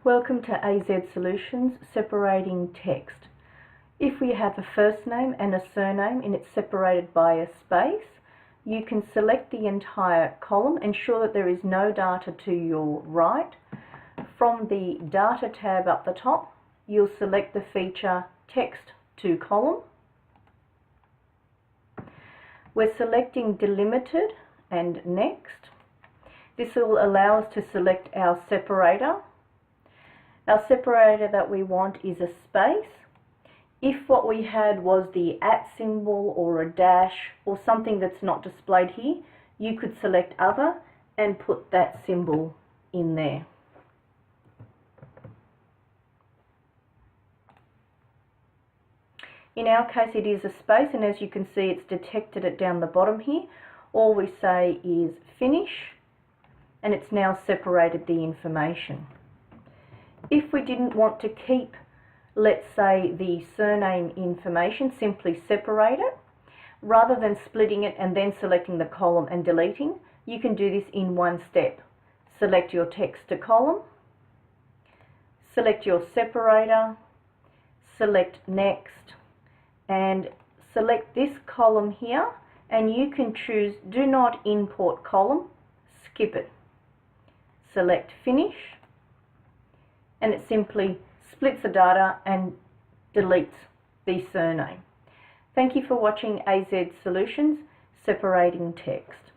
Welcome to AZ Solutions, separating text. If we have a first name and a surname and it's separated by a space, you can select the entire column, ensure that there is no data to your right. From the Data tab up the top, you'll select the feature Text to Column. We're selecting Delimited and Next. This will allow us to select our separator. Our separator that we want is a space. If what we had was the @ symbol or a dash or something that's not displayed here, you could select Other and put that symbol in there. In our case it is a space, and as you can see it's detected it down the bottom here. All we say is Finish, and it's now separated the information. If we didn't want to keep, let's say, the surname information, simply separate it. Rather than splitting it and then selecting the column and deleting, you can do this in one step. Select your text to column, select your separator, select Next, and select this column here, and you can choose Do Not Import Column, skip it. Select Finish, and it simply splits the data and deletes the surname. Thank you for watching AZ Solutions, separating text.